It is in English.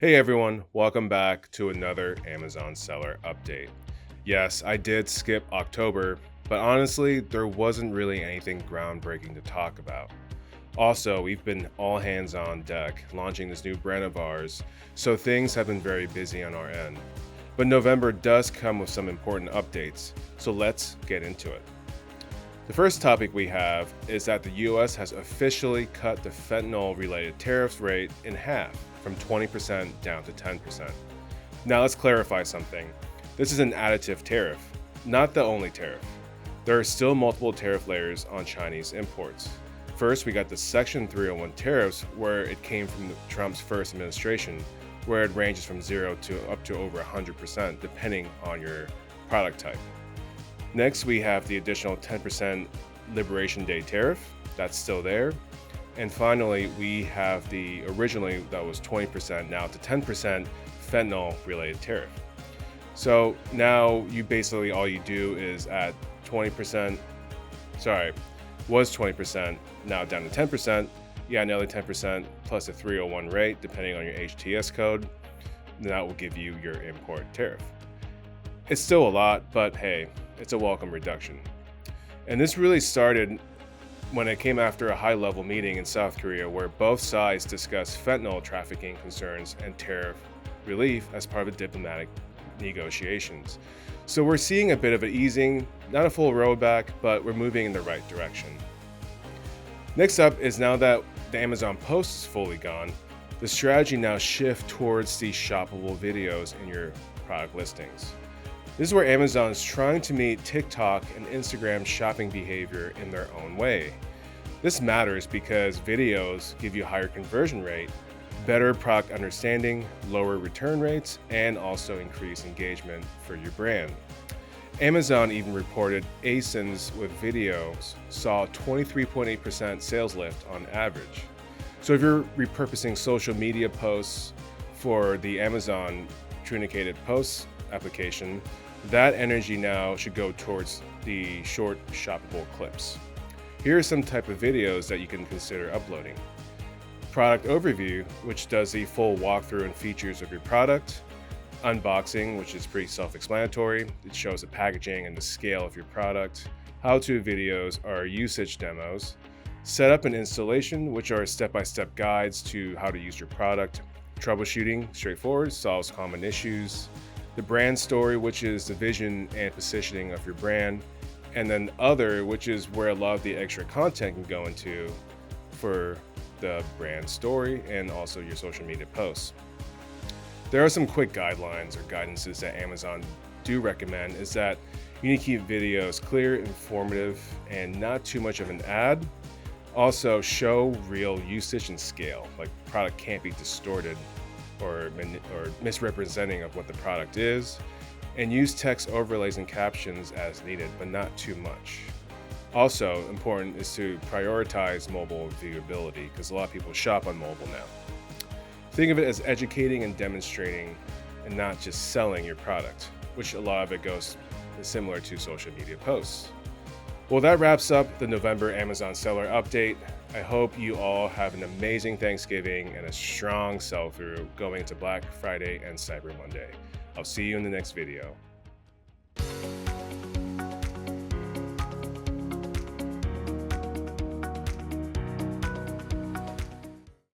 Hey everyone, welcome back to another Amazon seller update. Yes, I did skip October, but honestly, there wasn't really anything groundbreaking to talk about. Also, we've been all hands on deck launching this new brand of ours, so things have been very busy on our end. But November does come with some important updates, so let's get into it. The first topic we have is that the US has officially cut the fentanyl related tariffs rate in half from 20% down to 10%. Now let's clarify something. This is an additive tariff, not the only tariff. There are still multiple tariff layers on Chinese imports. First, we got the Section 301 tariffs, where it came from Trump's first administration, where it ranges from 0 to up to over 100%, depending on your product type. Next, we have the additional 10% Liberation Day tariff. That's still there. And finally, we have the originally that was 20%, now to 10% fentanyl related tariff. So now you basically all you do is at 20%, was 20%, now down to 10%. Yeah, another 10% plus a 301 rate, depending on your HTS code. That will give you your import tariff. It's still a lot, but hey, it's a welcome reduction. And this really started when it came after a high-level meeting in South Korea where both sides discussed fentanyl trafficking concerns and tariff relief as part of diplomatic negotiations. So we're seeing a bit of an easing, not a full rollback, but we're moving in the right direction. Next up is now that the Amazon Post is fully gone, the strategy now shifts towards these shoppable videos in your product listings. This is where Amazon is trying to meet TikTok and Instagram shopping behavior in their own way. This matters because videos give you a higher conversion rate, better product understanding, lower return rates, and also increase engagement for your brand. Amazon even reported ASINs with videos saw 23.8% sales lift on average. So if you're repurposing social media posts for the Amazon truncated posts application, that energy now should go towards the short shoppable clips. Here are some type of videos that you can consider uploading. Product overview, which does the full walkthrough and features of your product. Unboxing, which is pretty self-explanatory. It shows the packaging and the scale of your product. How-to videos are usage demos. Setup and installation, which are step-by-step guides to how to use your product. Troubleshooting, straightforward, solves common issues. The brand story, which is the vision and positioning of your brand, and then other, which is where a lot of the extra content can go into for the brand story and also your social media posts. There are some quick guidelines or guidances that Amazon do recommend is that you need to keep videos clear, informative, and not too much of an ad. Also, show real usage and scale, like product can't be distorted or misrepresenting of what the product is, and use text overlays and captions as needed, but not too much. Also important is to prioritize mobile viewability because a lot of people shop on mobile now. Think of it as educating and demonstrating and not just selling your product, which a lot of it goes similar to social media posts. Well, that wraps up the November Amazon seller update. I hope you all have an amazing Thanksgiving and a strong sell-through going into Black Friday and Cyber Monday. I'll see you in the next video.